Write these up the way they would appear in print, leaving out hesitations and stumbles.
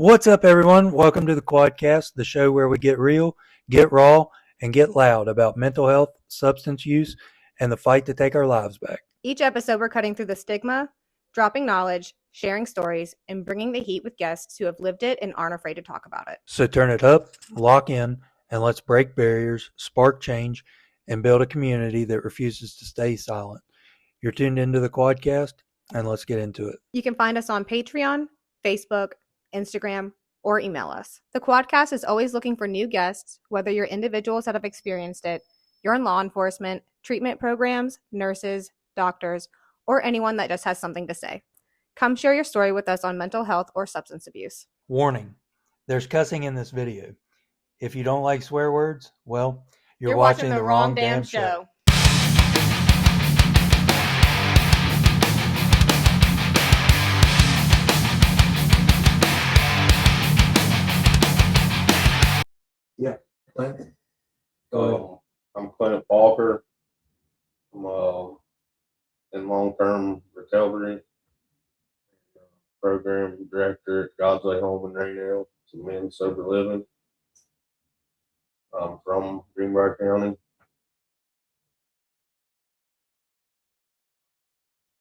What's up, everyone? Welcome to the Quadcast, the show where we get real, get raw, and get loud about mental health, substance use, and the fight to take our lives back. Each episode, we're cutting through the stigma, dropping knowledge, sharing stories, and bringing the heat with guests who have lived it and aren't afraid to talk about it. So turn it up, lock in, and let's break barriers, spark change, and build a community that refuses to stay silent. You're tuned into the Quadcast, and let's get into it. You can find us on Patreon, Facebook, Instagram, or email us. The Quadcast is always looking for new guests, whether you're individuals that have experienced it, you're in law enforcement, treatment programs, nurses, doctors, or anyone that just has something to say. Come share your story with us on mental health or substance abuse. Warning, there's cussing in this video. If you don't like swear words, well, you're watching the wrong damn show. Yeah, Clint. I'm Clint Walker. I'm in long-term recovery program director at God's Way Home in Raynell. It's a men's sober living. I'm from Greenbrier County.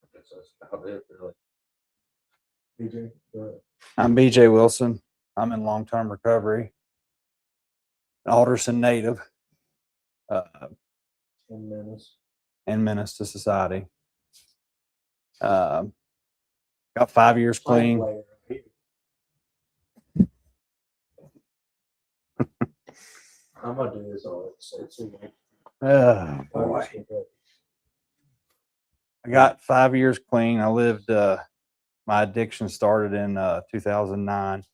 I guess that's about it, really. BJ, go ahead. I'm BJ Wilson. I'm in long-term recovery. Alderson native. And menace to society. Got 5 years clean. I'm gonna do this all. Oh boy. I got 5 years clean. I lived, my addiction started in 2009.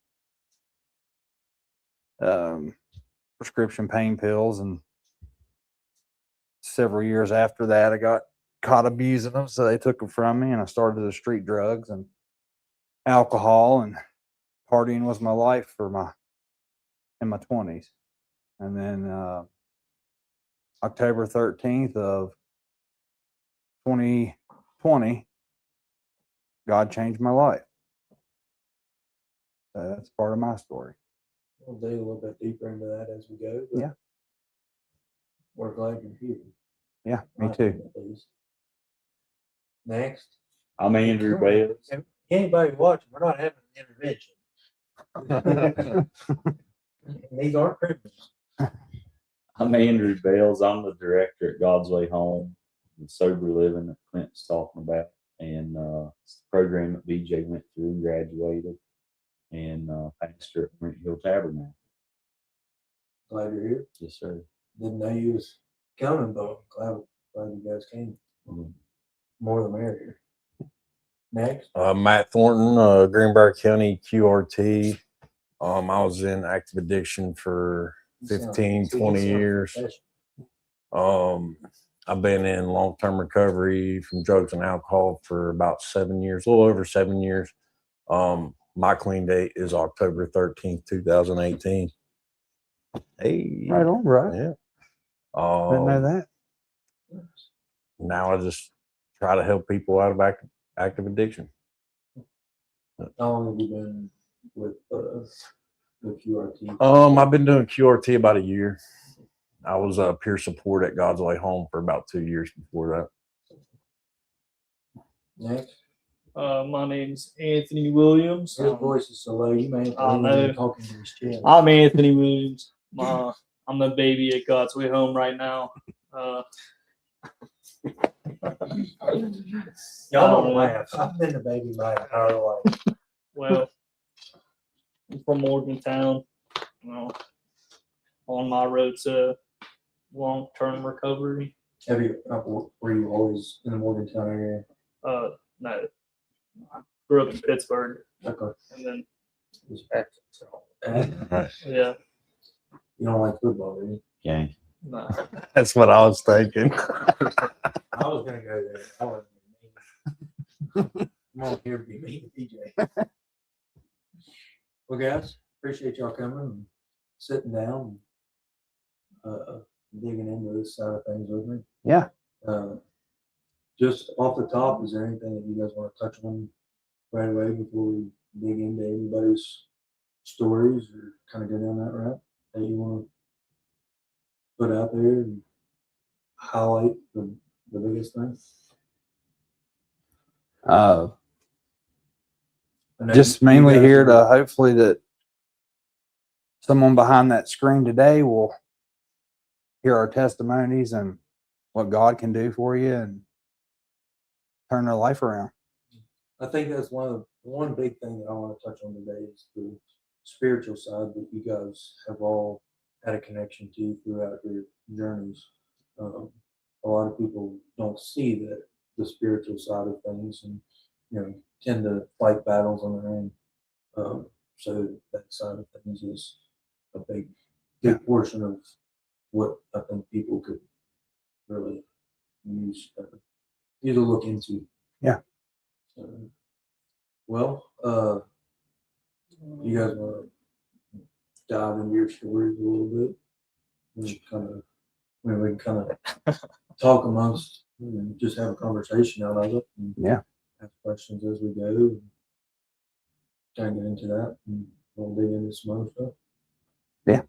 Prescription pain pills, and several years after that, I got caught abusing them, so they took them from me, and I started the street drugs and alcohol, and partying was my life in my 20s. And then October 13th of 2020, God changed my life. So that's part of my story. We'll dig a little bit deeper into that as we go. Yeah. We're glad you're here. Yeah, me too. Next. I'm Andrew Bales. Anybody watching, we're not having an intervention. These aren't criminals. I'm Andrew Bales. I'm the director at God's Way Home and Sober Living that Clint's talking about. And it's the program that BJ went through and graduated, and pastor at Brent Hill Tabernacle. Glad you're here. Yes, sir. Didn't know you was coming, but glad you guys came. More the merrier. Next. Matt Thornton, Greenbrier County QRT. I was in active addiction for 15, 20 years. I've been in long-term recovery from drugs and alcohol for about 7 years, a little over 7 years. My clean date is October 13th, 2018. Hey. Right on, bro. Yeah. Didn't know that. Now I just try to help people out of active addiction. How long have you been with QRT? I've been doing QRT about a year. I was peer support at God's Way Home for about 2 years before that. Next. My name's Anthony Williams. His voice is so low, you may have to talking to his chest. I'm Anthony Williams. I'm the baby at God's Way Home right now. Y'all don't laugh. I've been the baby my entire life. Well, I'm from Morgantown. On my road to long-term recovery. Were you always in the Morgantown area? No. I grew up in Pittsburgh. Okay. And then, that. yeah. You don't like football, do you? Yeah. No. That's what I was thinking. I was going to go there. I wasn't mean. I'm on here to be mean to PJ. Well, guys, appreciate y'all coming and sitting down and digging into this side of things with me. Yeah. Just off the top, is there anything that you guys want to touch on right away before we dig into anybody's stories or kind of go down that route that you want to put out there and highlight the biggest thing? I know Just you mainly guys here are- to hopefully that someone behind that screen today will hear our testimonies and what God can do for you and turn their life around. I think that's one big thing that I want to touch on today is the spiritual side that you guys have all had a connection to throughout your journeys. A lot of people don't see that the spiritual side of things, and tend to fight battles on their own. So that side of things is a big portion of what I think people could really use to look into. Yeah. Well, you guys want to dive into your stories a little bit? We can kind of talk amongst, just have a conversation out of it. And Yeah. ask questions as we go. And kind of get into that, and we'll dig into some other stuff. Yeah.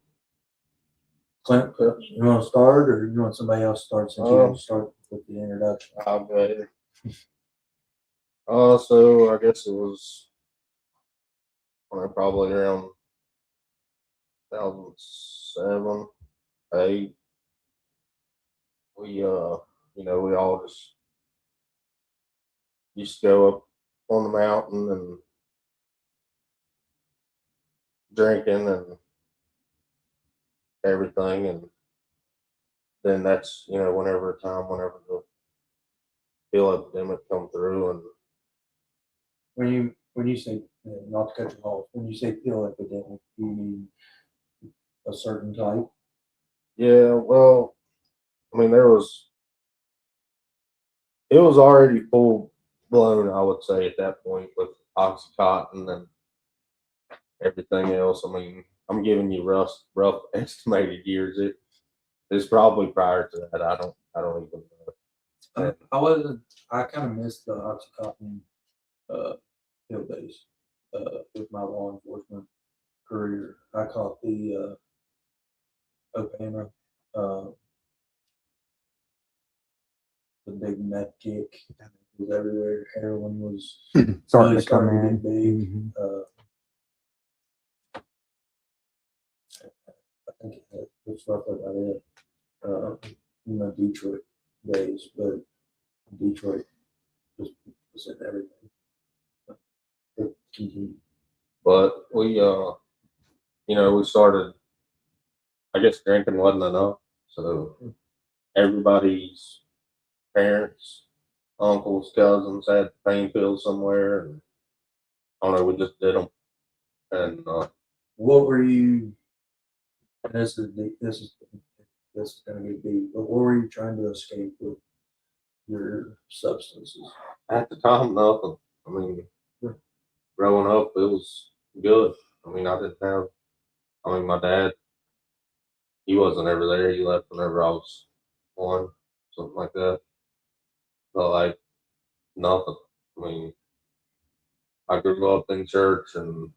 Clint, you want to start, or you want somebody else to start since you start with the introduction? I'll go ahead. So I guess it was probably around 2007, 8. We we all just used to go up on the mountain and drinking and everything, and then that's whenever the pill epidemic come through. And When you say, not to cut you off, when you say pill epidemic, you mean a certain type? yeah, well, I mean, it was already full blown, I would say, at that point with Oxycontin and everything else. I mean, I'm giving you rough estimated years. It's probably prior to that. I don't even know. I kind of missed the Oxycontin pill days with my law enforcement career. I caught the Opana, the big meth kick. It was everywhere. Heroin was Starting really to come starting to in. get big. Mhm. I think it's roughly about it. In the Detroit days, but Detroit was in everything. It continued. But we we started, I guess drinking wasn't enough. So everybody's parents, uncles, cousins had pain pills somewhere, and I don't know, we just did them. And What were you? And this is going to get deep. But what were you trying to escape with your substances? at the time, nothing. I mean, growing up, it was good. I mean, my dad, he wasn't ever there. He left whenever I was 1, something like that. But like nothing. I mean, I grew up in church, and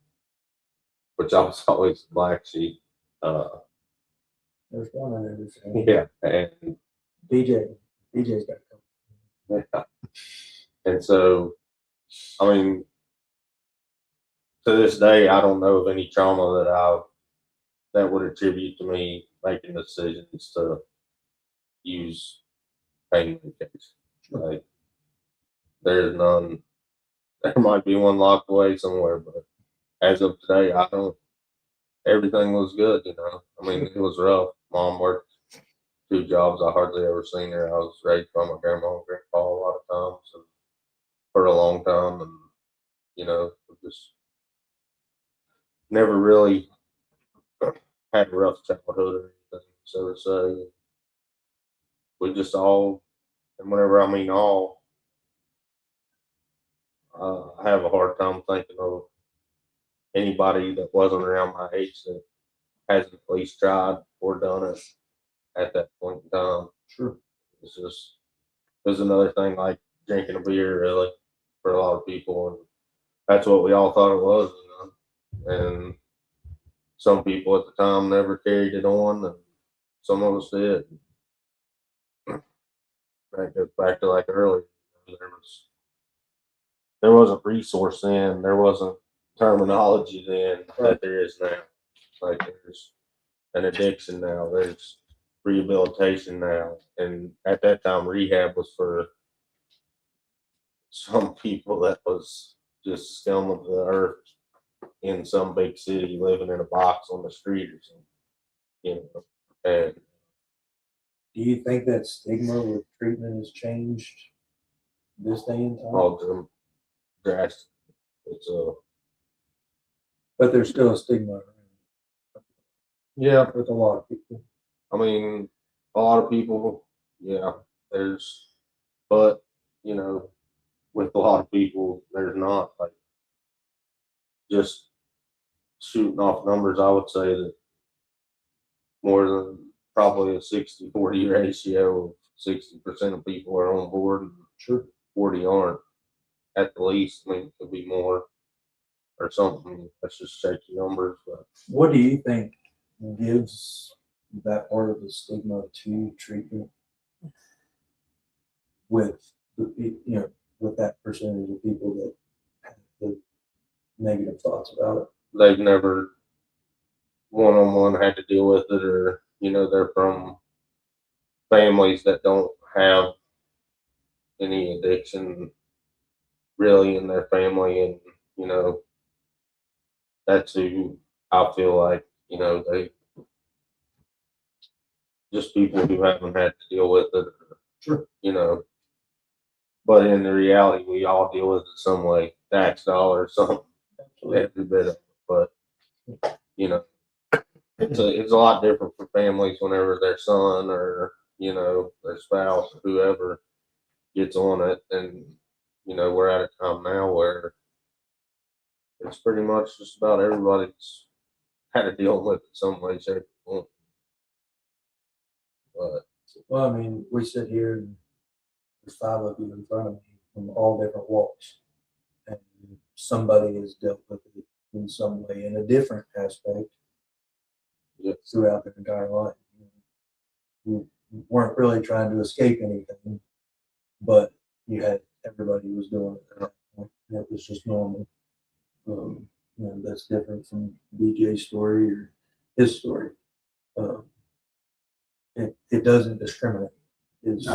which I was always the black sheep. There's one I understand. Yeah, and DJ's got to come. yeah, and so I mean, to this day, I don't know of any trauma that would attribute to me making decisions to use pain medication. Like, there's none. There might be one locked away somewhere, but as of today, I don't. Everything was good, I mean, it was rough. Mom worked 2 jobs. I hardly ever seen her. I was raised by my grandma and grandpa a lot of times, and for a long time, and just never really had a rough childhood or anything. So to say, we just all, and whenever I mean all, I have a hard time thinking of anybody that wasn't around my age that hasn't at least tried or done it at that point in time. Sure. There's another thing like drinking a beer, really, for a lot of people, and that's what we all thought it was, And some people at the time never carried it on, and some of us did. That goes back to like earlier. There wasn't resource then. There wasn't terminology then that there is now. Like there's an addiction now. There's rehabilitation now. And at that time, rehab was for some people that was just scum of the earth in some big city living in a box on the street or something. You know, and Do you think that stigma with treatment has changed this day and time? all them drastic. It's But there's still a stigma around yeah. with a lot of people. I mean, a lot of people, yeah, but, you know, with a lot of people, there's not like just shooting off numbers. I would say that more than probably a 60-40 ratio of 60% of people are on board and Sure. 40 aren't at the least. I mean, it could be more or something. That's just shaky numbers. But What do you think gives that part of the stigma to treatment with with that percentage of people that have the negative thoughts about it? they've never one-on-one had to deal with it, or, you know, they're from families that don't have any addiction really in their family, and you know that's who I feel like, you know, they just people who haven't had to deal with it. Sure. You know, but in the reality, we all deal with it some way, tax dollars, something, every bit of it. But you know, it's a lot different for families whenever their son or, you know, their spouse or whoever gets on it. And you know, we're at a time now where it's pretty much just about everybody's had to deal with it some way, shape, or form. Well, I mean, we sit here and there's 5 of you in front of me from all different walks, and somebody has dealt with it in some way in a different aspect throughout their entire life. You weren't really trying to escape anything, but everybody was doing it at that point, and it was just normal. That's different from BJ's story or his story. It doesn't discriminate. It's,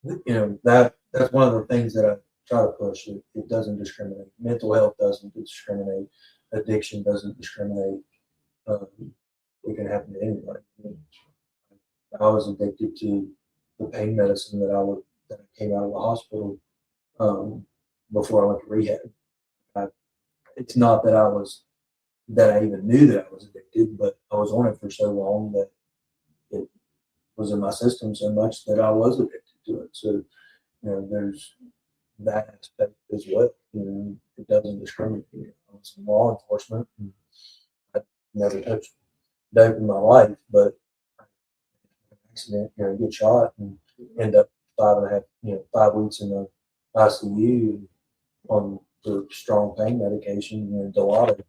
that's one of the things that I try to push. It doesn't discriminate. Mental health doesn't discriminate. Addiction doesn't discriminate. It can happen to anybody. I was addicted to the pain medicine that I came out of the hospital before I went to rehab. It's not that I even knew that I was addicted, but I was on it for so long that it was in my system so much that I was addicted to it. So, there's that aspect as well. It doesn't discriminate. I was in law enforcement. And I never touched dope in my life, but accident, get shot and end up 5 weeks in the ICU on the strong pain medication. Dilaudid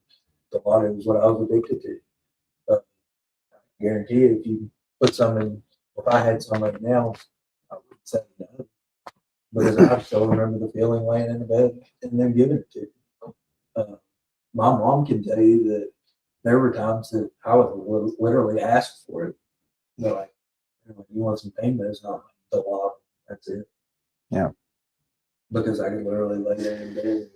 was what I was addicted to. But I guarantee you, if I had some right now, I would say no. Because I still remember the feeling laying in the bed and them giving it to me. My mom can tell you that there were times that I would literally ask for it. They're like, you want some pain medicine? I'm like, Dilaudid. That's it. Yeah. Because I could literally lay there in bed and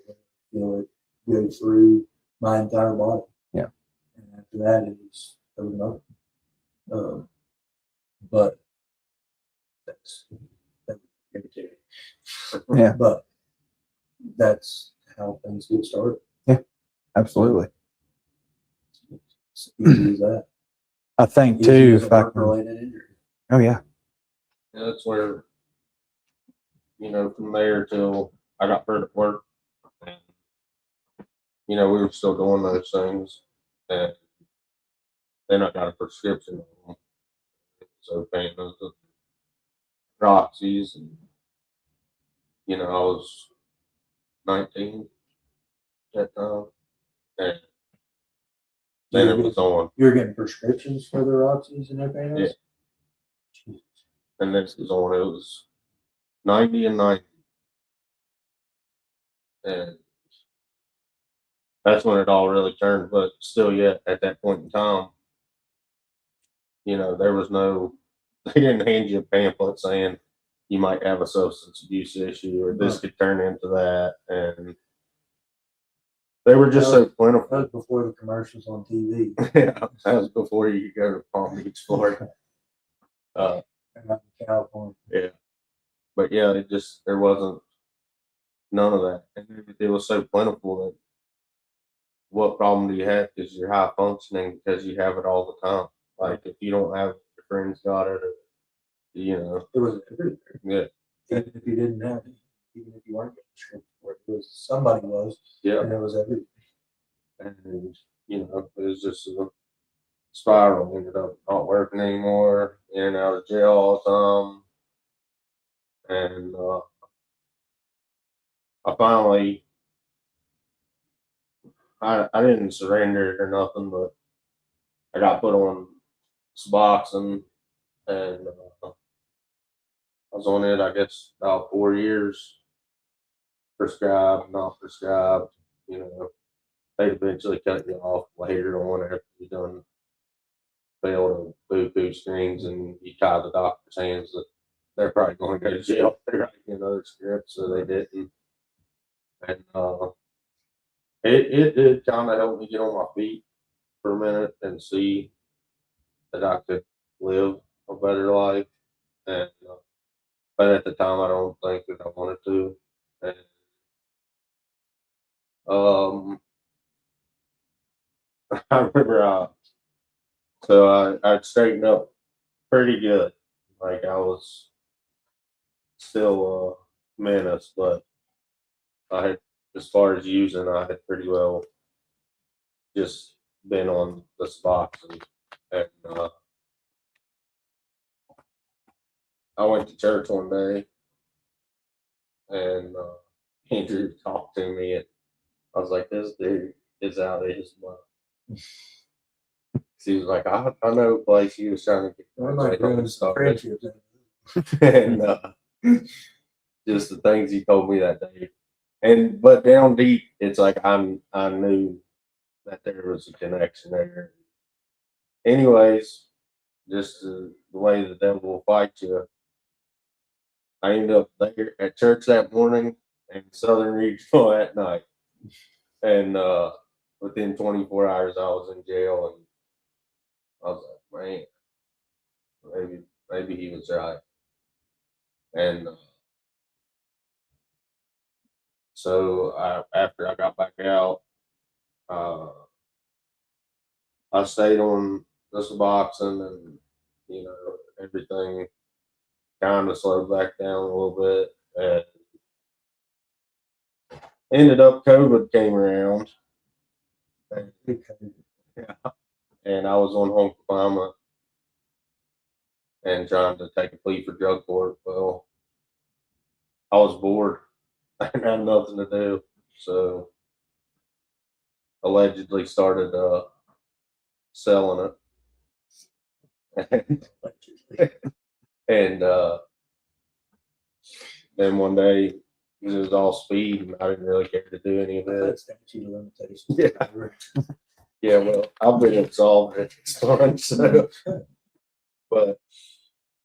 feel it go through my entire body. Yeah. And after that, there was nothing. But that's irritating. Yeah. But that's how things get started. Absolutely. It's easy as that. I think Easy too, as a if I can, work-related injury. oh yeah, That's where, from there till I got hurt at work, and, we were still doing those things, and then I got a prescription. So pain was the Roxy's, and, I was 19 at that time, and then it was on. You're getting prescriptions for the Roxys and everything else? Jesus. And this was on. It was 90 and 90. And that's when it all really turned. But still, yet at that point in time, there was no, they didn't hand you a pamphlet saying you might have a substance abuse issue or this could turn into that. And they were just so That plentiful. was before the commercials on TV. Yeah, that was before you could go to Palm Beach, Florida. And not in California. Yeah. But yeah, there wasn't none of that. And it was so plentiful that what problem do you have because you're high functioning because you have it all the time. Like if you don't have it, your friends got it, or, It was everywhere. Yeah. Even if you didn't have it, even if you weren't getting script for it, somebody was, Yeah. and it was everywhere. And, it was just a spiral. Ended up not working anymore, in and out of jail all the time. And I finally, I didn't surrender or nothing, but I got put on Suboxone, and I was on it, I guess, about 4 years. Prescribed, not prescribed, they eventually cut you off later on after you done failed a boo-boo screens, and you tie the doctor's hands that they're probably going to go to jail. They're writing another script, so they didn't. And it did kind of help me get on my feet for a minute and see that I could live a better life. And but at the time, I don't think that I wanted to. And I remember I'd straightened up pretty good. Like I was still a menace, but I had, as far as using, I had pretty well just been on the spots, and I went to church one day, and Andrew talked to me, and I was like, "This dude is out of his mind." He was like, "I know a place." He was trying to get Friendships. and just the things he told me that day. But down deep, it's like I knew that there was a connection there. Anyways, just the way the devil will fight you. I ended up there at church that morning and Southern Regional at night. And within 24 hours, I was in jail, and I was like, man, maybe he was right. And so after I got back out, I stayed on the Suboxone, and everything kind of slowed back down a little bit. And ended up COVID came around, and, and I was on home confinement and trying to take a plea for drug court. Well, I was bored. I had nothing to do, so allegedly started selling it. And then one day it was all speed, and I didn't really care to do any of it. That's statute of limitations. Yeah. Yeah, well, I've been absolved at this point, so. But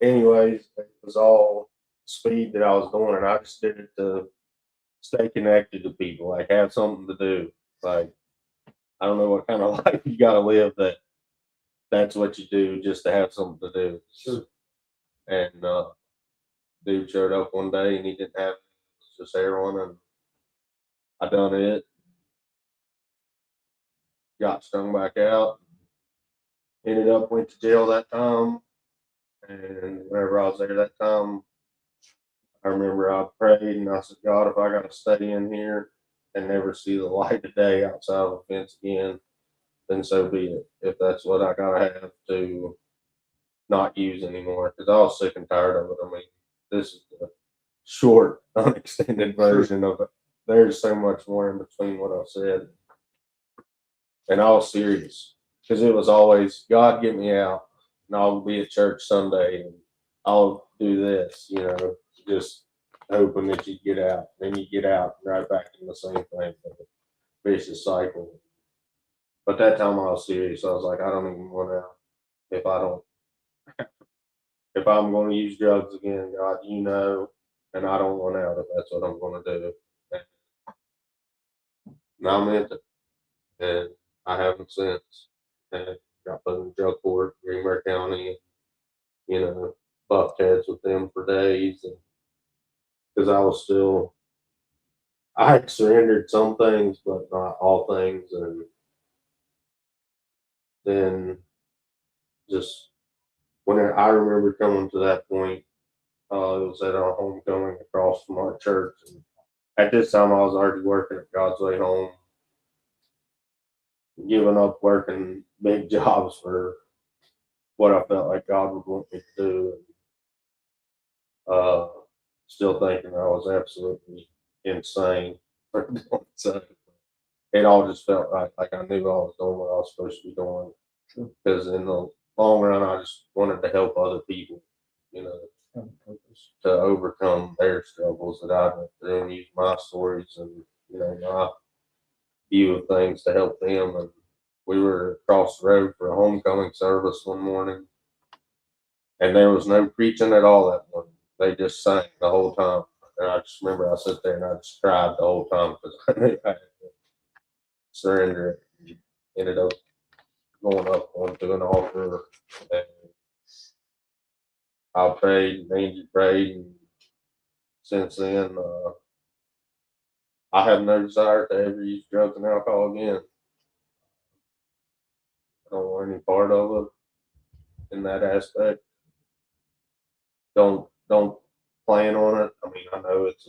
anyways, it was all speed that I was doing, and I just did it to stay connected to people, like have something to do. Like, I don't know what kind of life you got to live that's what you do just to have something to do. Sure. And dude showed up one day, and he didn't have it. It was just heroin, and I done it. Got strung back out. Ended up went to jail that time. And whenever I was there that time, I remember I prayed and I said, God, if I got to stay in here and never see the light of day outside of the fence again, then so be it. If that's what I got to have to not use anymore, because I was sick and tired of it. I mean, this is the short, unextended version of it. There's so much more in between what I said. And I was serious. because it was always, God, get me out, and I'll be at church Sunday, and I'll do this, you know, just hoping that you get out. Then you get out, and right back in the same thing, vicious cycle. But that time I was serious. I was like, I don't even want out. If I don't, if I'm going to use drugs again, God, you know, and I don't want out if that's what I'm going to do. And I meant it, and I haven't since. And got put in drug court, Greenberg County, you know, bucked heads with them for days, and because I was still, I had surrendered some things, but not all things, and then just when I remember coming to that point, it was at our homecoming across from our church, and at this time I was already working at God's Way Home, giving up working big jobs for what I felt like God would want me to do. Still thinking I was absolutely insane for doing so. It all just felt right, like I knew I was doing what I was supposed to be doing. Because in the long run, I just wanted to help other people, you know, to overcome their struggles that I went through, and use my stories and, you know, my view of things to help them. And we were across the road for a homecoming service one morning, and there was no preaching at all that morning. They just sang the whole time. And I just remember I sat there and I just cried the whole time because I knew I had to surrender it. Ended up going up onto an altar, and I prayed, and Angie prayed, and since then, I have no desire to ever use drugs and alcohol again. I don't want any part of it in that aspect. Don't plan on it. I mean, I know it's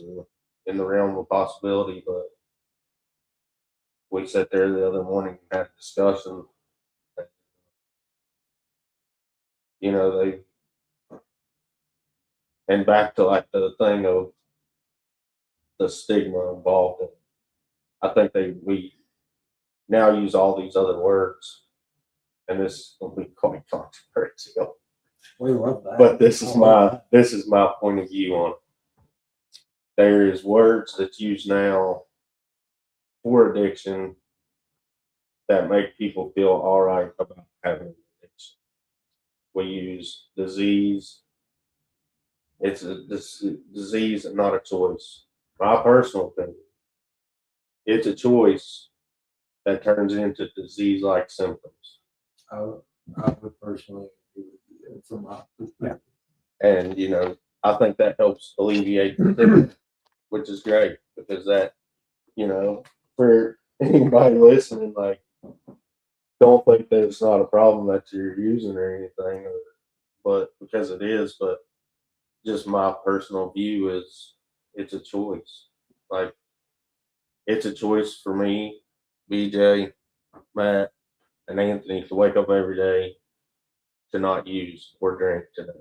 in the realm of possibility, but we sat there the other morning and had a discussion. You know, and back to like the thing of the stigma involved in it. I think we now use all these other words, and this will be quite controversial. We love that. But this is my point of view on it. There is words that's used now for addiction that make people feel all right about having an addiction. We use disease. It's a disease and not a choice. My personal opinion. It's a choice that turns into disease-like symptoms. I would personally agree with you from my perspective. And, you know, I think that helps alleviate the stigma, which is great because that, you know, for anybody listening, like, don't think that it's not a problem that you're using or anything, but because it is, but just my personal view is it's a choice. Like, it's a choice for me, BJ, Matt, and Anthony to wake up every day to not use or drink today.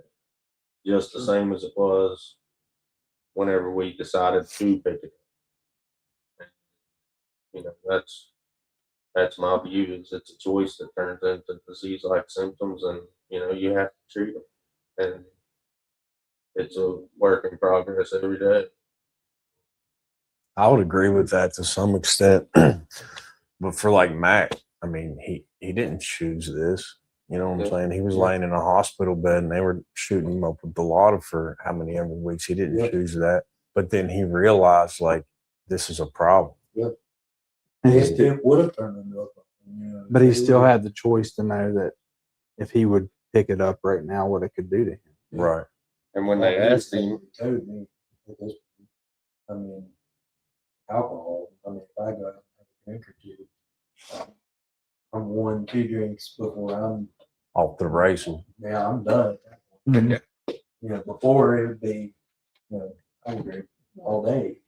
Just the same as it was whenever we decided to pick it up. You know, that's my view, is it's a choice that turns into disease-like symptoms, and, you know, you have to treat them. And it's a work in progress every day. I would agree with that to some extent. But for like Mac, I mean, he didn't choose this. You know what I'm saying? He was laying in a hospital bed and they were shooting him up with Dilaudid for how many ever weeks. He didn't choose that. But then he realized, like, this is a problem. Yep. And It would have turned into a problem. You know, but he still had the choice to know that if he would pick it up right now, what it could do to him. Right. And when they asked him, told me, I mean, alcohol. I mean, if I go out and have a drink or two, I'm 1-2 drinks before I'm Off the races. Yeah, I'm done. Mhm. You know, before it would be, you know, I would drink all day,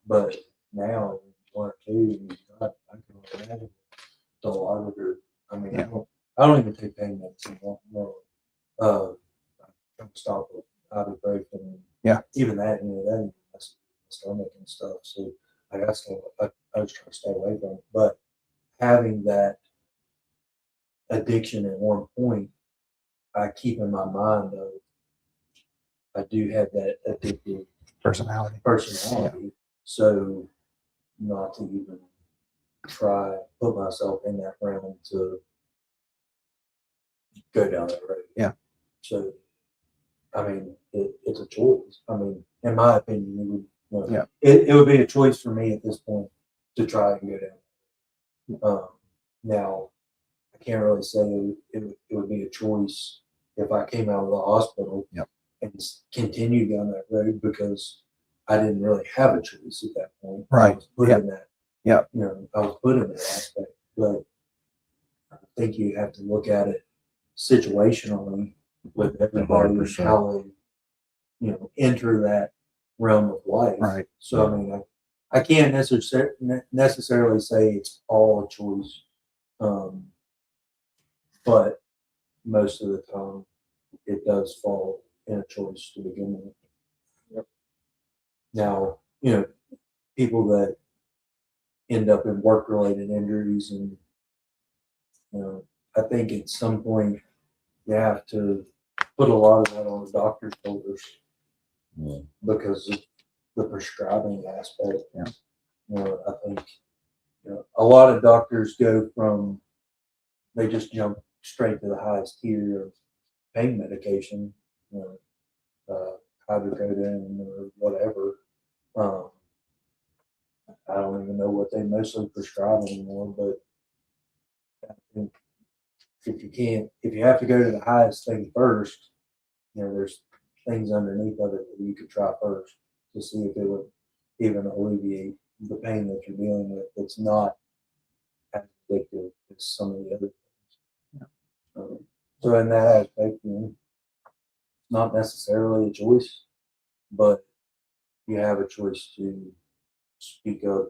but now 1 or 2, I can imagine the water. I mean, I don't even take pain medicine. No, I stop with ibuprofen. Yeah. Even that, you know, that that's stomach and stuff. So I was trying to stay away from it, but having that addiction at one point, I keep in my mind though, I do have that addictive Personality. personality. So not to even try put myself in that realm to go down that road. Yeah. So I mean, it's a choice. I mean, in my opinion, it would, Yeah. it would be a choice for me at this point to try and go down. Now, I can't really say it would be a choice if I came out of the hospital Yep. and continued down that road because I didn't really have a choice at that point. Right. I was put in that. Yep. You know, I was put in that aspect, but I think you have to look at it situationally with everybody, 100%. how they, you know, enter that realm of life. Right. So I mean, I can't necessarily say it's all a choice, but most of the time it does fall in a choice to begin with. Yep. Now, you know, people that end up in work-related injuries, and you know, I think at some point you have to put a lot of that on the doctor's shoulders. Yeah. Because of the prescribing aspect. Yeah. You know, I think, you know, a lot of doctors go from, they just jump straight to the highest tier of pain medication, you know, hydrocodone or whatever. I don't even know what they mostly prescribe anymore, but I think if you have to go to the highest thing first, you know, there's things underneath of it that you could try first to see if it would even alleviate the pain that you're dealing with. It's not as addictive as some of the other things. So in that aspect, you know, not necessarily a choice, but you have a choice to speak up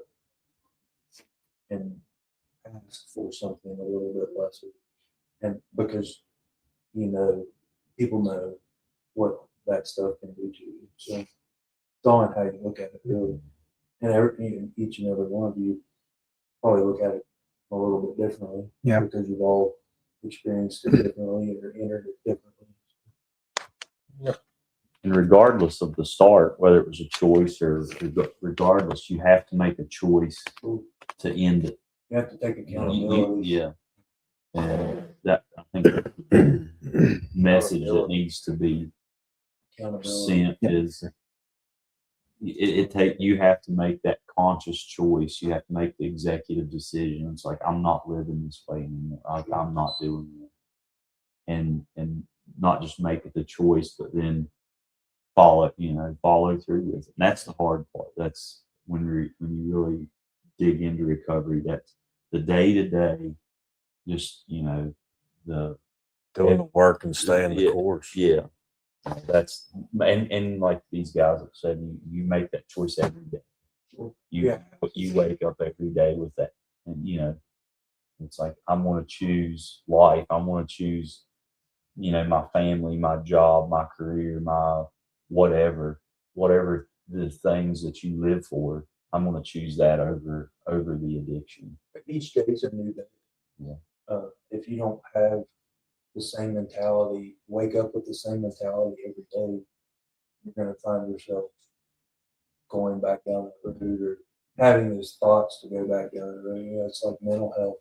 and ask for something a little bit lesser. And because, you know, people know what that stuff can do to you. So it's all in how you look at it, really. And each and every one of you probably look at it a little bit differently. Yeah. Because you've all experienced it differently or entered it differently. And regardless of the start, whether it was a choice or regardless, you have to make a choice to end it. You have to take accountability. Yeah. And that, I think, the message that needs to be Accountability. sent is you have to make that conscious choice. You have to make the executive decision. It's like, I'm not living this way anymore. I'm not doing it. And not just make it the choice, but then follow through with it. And that's the hard part. That's when you really dig into recovery. That's the day to day, just, you know, Doing the work and staying the course. Yeah. That's and like these guys have said, you make that choice every day. You wake up every day with that, and you know, it's like, I'm going to choose life. I'm going to choose, you know, my family, my job, my career, my whatever the things that you live for. I'm going to choose that over the addiction. Each day is a new day. Yeah. If you don't have the same mentality, wake up with the same mentality every day, you're going to find yourself going back down the road or having those thoughts to go back down the road. You know, it's like mental health.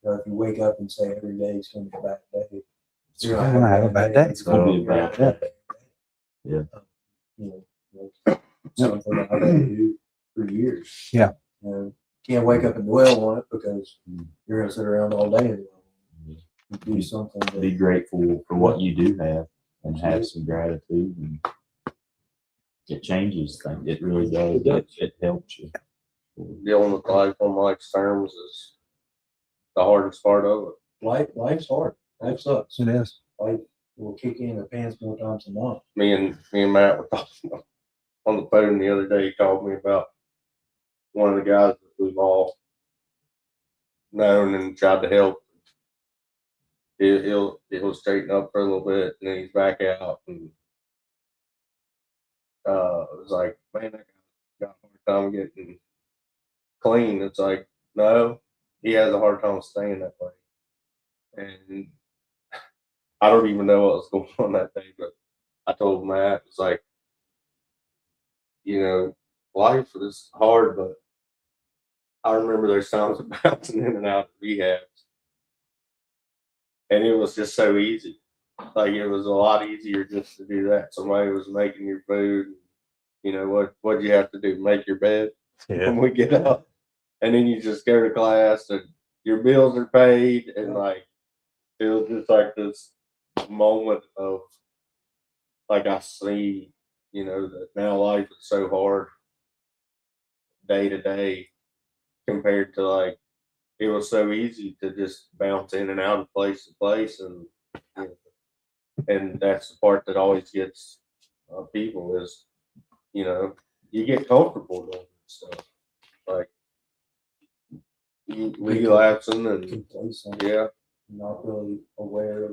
You know, if you wake up and say every day is going to be a bad day, you're going to have a bad day. It's going to be a bad day. Yeah. You know, like something that I've had to do for years. Yeah. You know, can't wake up and dwell on it because you're going to sit around all day and do something. Be grateful for what you do have and have some gratitude, and it changes things. It really does. It helps you. Dealing with life on life's terms is the hardest part of it. Life's hard. Life sucks. It is. Life will kick you in the pants more times than not. Me and Matt were talking on the phone the other day. He called me about one of the guys that we've all known and tried to help. He'll straighten up for a little bit and then he's back out, and it was like, man, that guy got a hard time getting clean. It's like, no, he has a hard time staying that way. and I don't even know what was going on that day, but I told Matt, it's like, life is hard, but I remember those times of bouncing in and out of rehabs, and it was just so easy. Like, it was a lot easier just to do that. Somebody was making your food. What you have to do? Make your bed when we get up, and then you just go to class, and your bills are paid, and like it was just like this moment of like I see, that now life is so hard day to day compared to like it was so easy to just bounce in and out of place to place, and that's the part that always gets people is you get comfortable doing stuff like you relapsing and complacent, yeah, not really aware of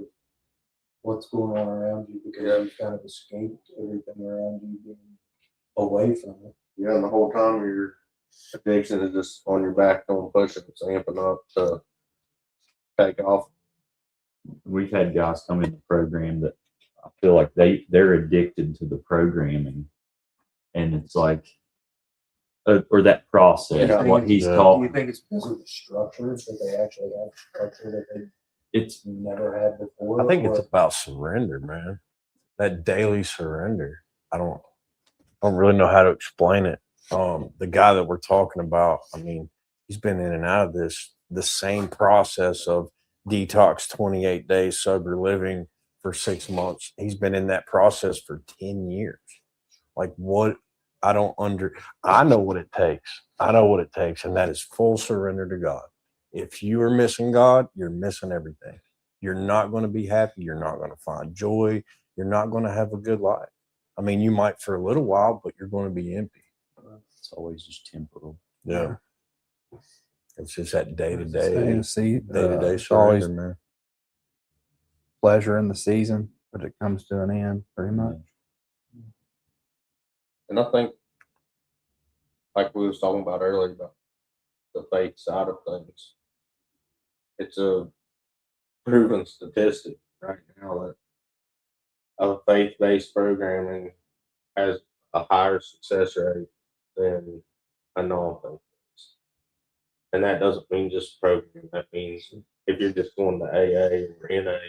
what's going on around you because you've kind of escaped everything around you being away from it. yeah, and the whole time your addiction is just on your back doing push-ups, amping up to take off. We've had guys come in the program that I feel like they're addicted to the programming, and it's like, or that process, Yeah. what he's Do you talking. think it's because of the structure that they actually have structure that they It's never had before? I think it's or- about surrender, man. That daily surrender. I don't really know how to explain it. The guy that we're talking about, I mean, he's been in and out of the same process of detox, 28 days, sober living for 6 months. He's been in that process for 10 years. Like what? I know what it takes. I know what it takes. And that is full surrender to God. If you are missing God, you're missing everything. You're not going to be happy. You're not going to find joy. You're not going to have a good life. I mean, you might for a little while, but you're going to be empty. It's always just temporal. Yeah. It's just that day to Stay day in the surrender, always man. pleasure in the season, but it comes to an end pretty much. And I think, like we was talking about earlier, about the faith side of things, it's a proven statistic right now that a faith-based programming has a higher success rate than a non-faith. And that doesn't mean just program. That means if you're just going to AA or NA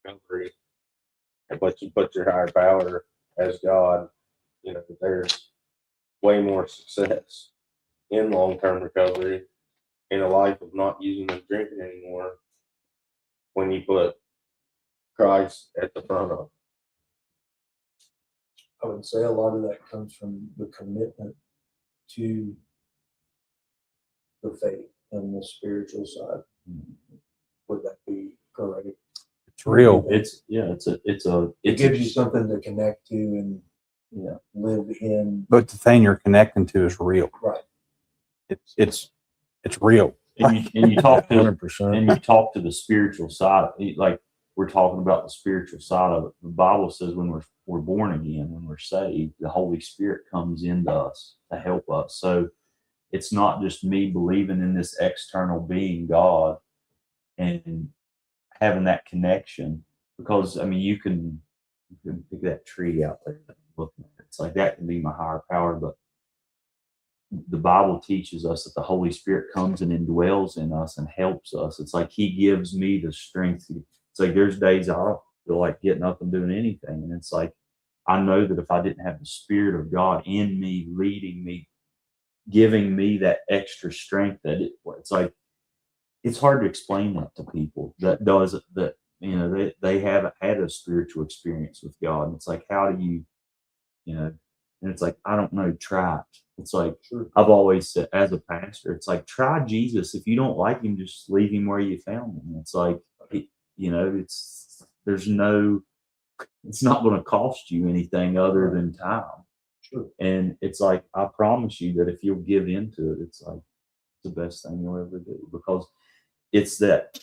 recovery, but you put your higher power as God, there's way more success in long-term recovery in a life of not using and drinking anymore when you put Christ at the front of it. I would say a lot of that comes from the commitment to the faith and the spiritual side. Would that be correct? It's real. It Gives you something to connect to and live in. But the thing you're connecting to is real. Right. It's real. and you talk to 100%. and you talk to the spiritual side, like we're talking about the spiritual side of it. The Bible says when we're born again, when we're saved, the Holy Spirit comes into us to help us. So it's not just me believing in this external being, God, and having that connection. Because I mean, you can pick that tree out there. Looking at it. It's like that can be my higher power, but the Bible teaches us that the Holy Spirit comes and indwells in us and helps us. It's like He gives me the strength. It's like there's days I don't feel like getting up and doing anything. And it's like, I know that if I didn't have the Spirit of God in me, leading me, giving me that extra strength, it's like, it's hard to explain that to people that they haven't had a spiritual experience with God. And it's like, how do you, and it's like, I don't know, try it. It's like, I've always said as a pastor, it's like, try Jesus. If you don't like Him, just leave Him where you found Him. It's like, it's not going to cost you anything other than time. Sure. And it's like, I promise you that if you'll give into it, it's like the best thing you'll ever do, because it's that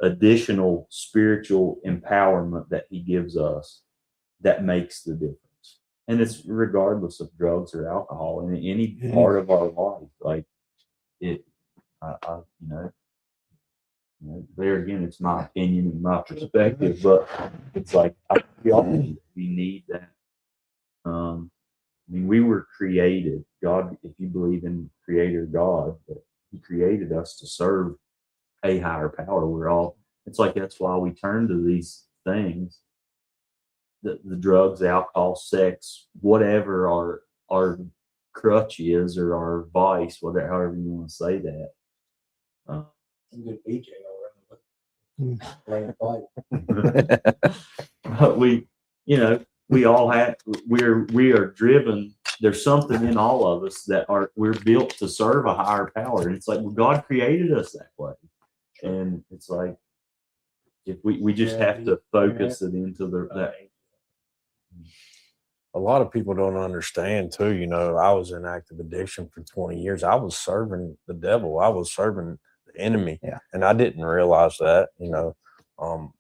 additional spiritual empowerment that He gives us that makes the difference. And it's regardless of drugs or alcohol in any part of our life. Like there again, it's my opinion and my perspective, but it's like we need that. I mean, we were created. God, if you believe in Creator God, that He created us to serve a higher power. We're all. It's like that's why we turn to these things, the drugs, alcohol, sex, whatever our crutch is or our vice, whatever, however you want to say that. I'm good BJ already, but playing fight. But we all have, we are driven. There's something in all of us that we're built to serve a higher power. And it's like, well, God created us that way. And it's like, if we just have to focus it into that. A lot of people don't understand too. I was in active addiction for 20 years. I was serving the devil. I was serving the enemy. Yeah. And I didn't realize that.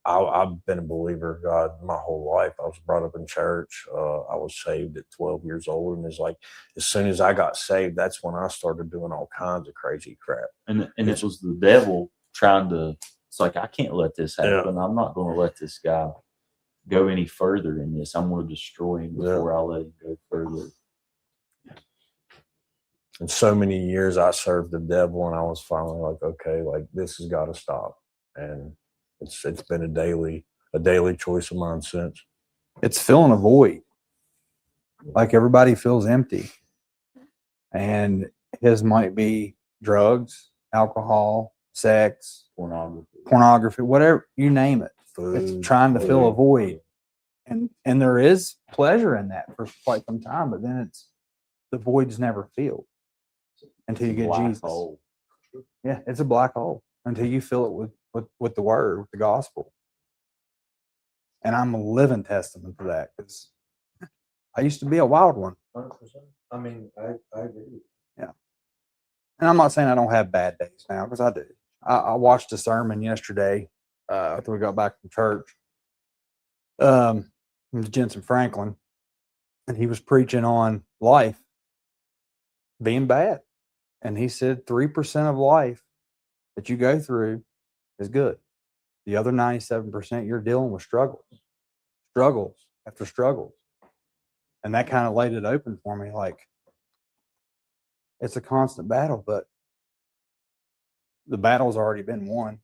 I've been a believer of God my whole life. I was brought up in church. I was saved at 12 years old. And it's like, as soon as I got saved, that's when I started doing all kinds of crazy crap. And it was the devil trying to, it's like, I can't let this happen. I'm not going to let this guy go any further in this. I'm going to destroy him before I let him go further. And so many years I served the devil, and I was finally like, okay, like this has got to stop. And it's been a daily choice of mine since. It's filling a void. Like everybody feels empty. And his might be drugs, alcohol, sex, pornography, whatever, you name it. Food, it's trying to fill a void. And there is pleasure in that for quite some time, but then the void's never filled until you get Jesus. Hole. Yeah, it's a black hole until you fill it with the word, with the gospel. And I'm a living testament to that because I used to be a wild one. 100%. I mean, I agree. Yeah. And I'm not saying I don't have bad days now, because I do. I watched a sermon yesterday after we got back from church. It was Jensen Franklin, and he was preaching on life being bad. And he said 3% of life that you go through is good. The other 97%, you're dealing with struggles after struggles. And that kind of laid it open for me. Like, it's a constant battle, but the battle's already been won.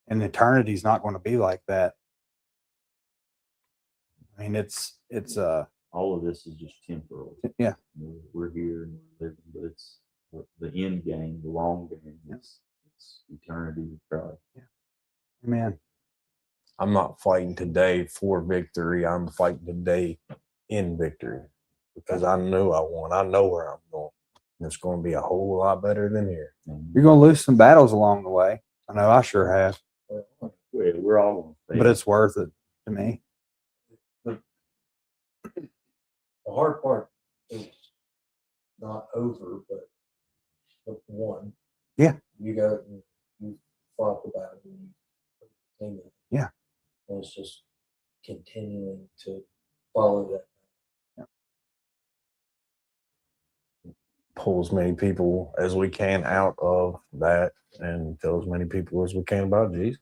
And eternity's not going to be like that. I mean, it's all of this is just temporal. Yeah. We're here and we're living, but it's the end game, the long game. It's eternity with God. Yeah. Amen. I'm not fighting today for victory. I'm fighting today in victory because I know I won. I know where I'm going. And it's going to be a whole lot better than here. You're going to lose some battles along the way. I know I sure have. We're all going to fail. But it's worth it to me. The hard part is not over, but won. Yeah. You fought the battle. Yeah. And it's just continuing to follow that. Pull as many people as we can out of that and tell as many people as we can about Jesus.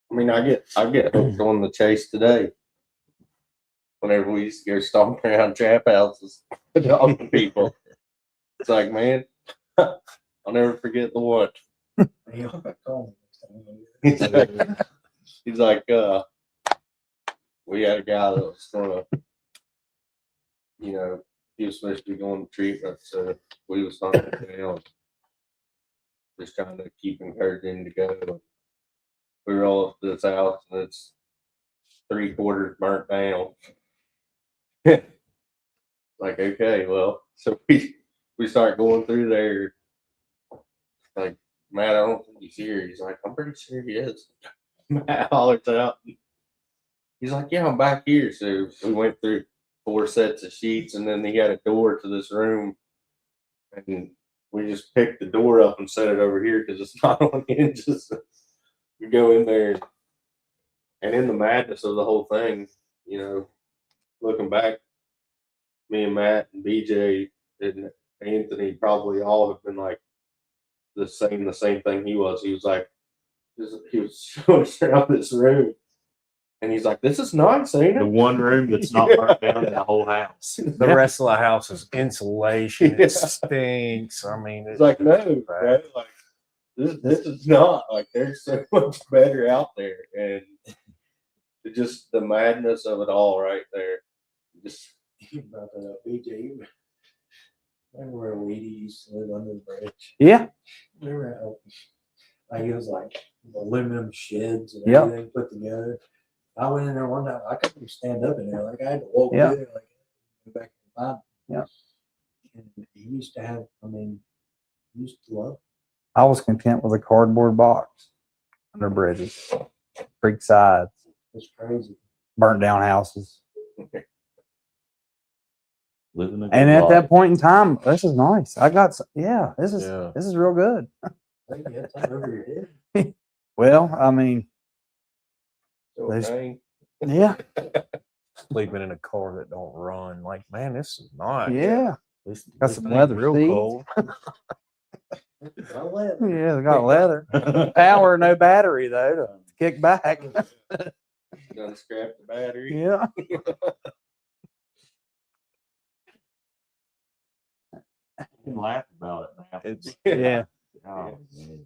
I mean, I get hooked on the chase today. Whenever we used to go stomping around trap houses, talking to people, it's like, man, I'll never forget the one. He's like, we had a guy that was gonna, he was supposed to be going to treatment, so we was hunting down, just trying to keep encouraging him to go. We roll up to this house and it's 3/4 burnt down. Like, okay, well, so we start going through there. Like, Matt, I don't think he's here. He's like, I'm pretty sure he is. Matt hollers out. He's like, yeah, I'm back here. So we went through 4 sets of sheets, and then he had a door to this room, and we just picked the door up and set it over here because it's not on hinges. We go in there, and in the madness of the whole thing, looking back, me and Matt and BJ and Anthony probably all have been like, the same thing he was. He was like, he was showing us around this room, and he's like, "This is nice, ain't The it?" one room that's not burnt down in the whole house. The rest of the house is insulation. Yeah. It stinks. I mean, It's like, no, bro, like this is not like there's so much better out there, and it just the madness of it all right there. Just You brought that up, BJ. You remember where Weedy used to live under the bridge? Yeah. Remember how like it was like aluminum sheds and Yep. everything put together. I went in there one time. I couldn't even stand up in there. Like I had to walk Yeah. in, like go back and find. Yeah. And he used to have. I mean, he used to love. I was content with a cardboard box under bridges, creek sides, It's crazy. burnt down houses. Living a good And at life. that point in time, this is nice. I got, this is Yeah. this is real good. Like, you had time over your head. Well, I mean, so There's- dang. yeah, sleeping in a car that don't run. Like, man, this is nice. yeah, This, Got this some ain't leather real seats. cold. I let it. yeah. They got leather, power, no battery though to kick back. Gonna scrap the battery. Yeah, You can laugh about it now. It's yeah. Oh, man.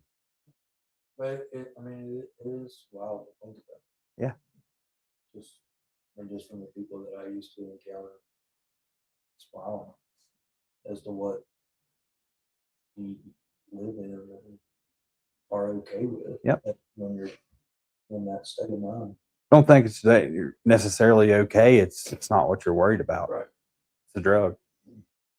But I mean, it is wild to think about. Yeah. Just from the people that I used to encounter, it's wild as to what you live in and are okay with. Yep. When you're in that state of mind. Don't think it's that you're necessarily okay. It's not what you're worried about. Right. It's a drug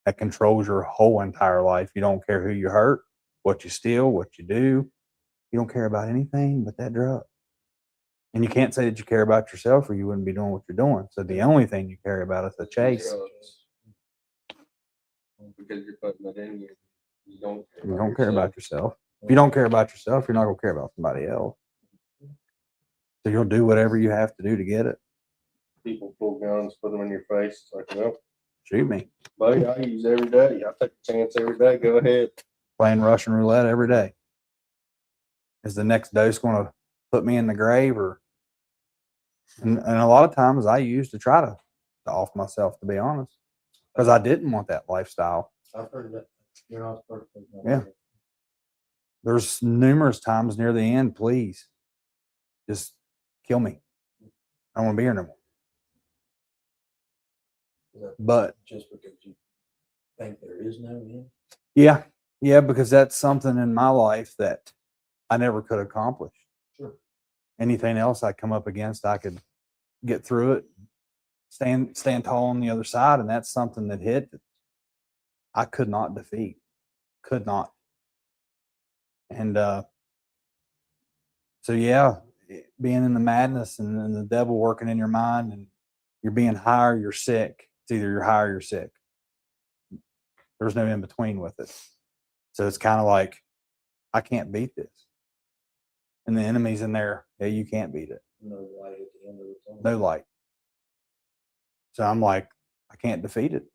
that controls your whole entire life. You don't care who you hurt, what you steal, what you do. You don't care about anything but that drug. And you can't say that you care about yourself or you wouldn't be doing what you're doing. So the only thing you care about is the chase. Drugs. Because you're putting it in you. You don't care. You don't care about yourself. If you don't care about yourself, you're not going to care about somebody else. So you'll do whatever you have to do to get it. People pull guns, put them in your face. It's like, well, Shoot me. buddy, I use every day. I take a chance every day. Go ahead. Playing Russian roulette every day. Is the next dose going to put me in the grave? And a lot of times I used to try to off myself, to be honest, because I didn't want that lifestyle. I've heard that you're not perfect. Yeah. There's numerous times near the end, please, just kill me. I don't want to be here no more. But Just because you think there is no end. yeah, because that's something in my life that I never could accomplish. Sure. Anything else I come up against, I could get through it, stand tall on the other side, and that's something that hit that I could not defeat. Could not. And so yeah, being in the madness and the devil working in your mind, and you're being high or you're sick. It's either you're high or you're sick. There's no in between with it. So it's kind of like, I can't beat this. And the enemy's in there. Yeah, you can't beat it. No light at the end of the tunnel. No light. So I'm like, I can't defeat it.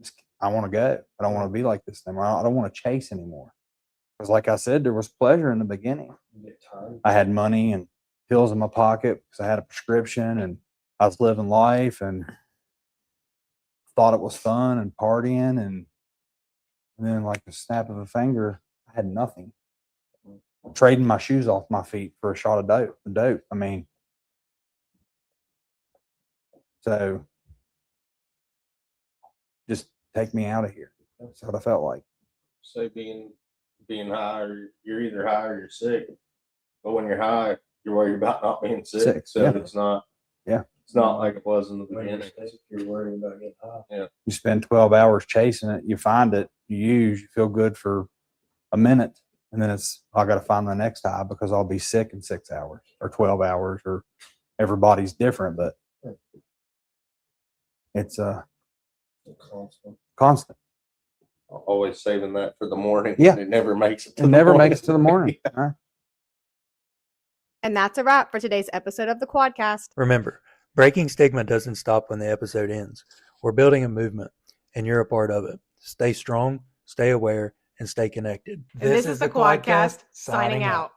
I want to go. I don't want to be like this anymore. I don't want to chase anymore. Because like I said, there was pleasure in the beginning. You get tired. I had money and pills in my pocket because I had a prescription and I was living life and thought it was fun and partying. And then like the snap of a finger, I had nothing. Trading my shoes off my feet for a shot of dope. I mean, so just take me out of here. That's what I felt like. Say being high, or you're either high or you're sick. But when you're high, you're worried about not being sick. Sick, So yeah. it's not. Yeah. It's not like it was in the When you're beginning. sick, you're worried about getting high. You spend 12 hours chasing it, you find it, you feel good for a minute, and then it's, I got to find the next high because I'll be sick in 6 hours or 12 hours, or everybody's different, but it's Constant. constant. Always saving that for the morning. Yeah. It never makes it. It never makes it to the morning. Huh? And that's a wrap for today's episode of the Quadcast. Remember, breaking stigma doesn't stop when the episode ends. We're building a movement, and you're a part of it. Stay strong, stay aware, and stay connected. And this is the Quadcast signing out.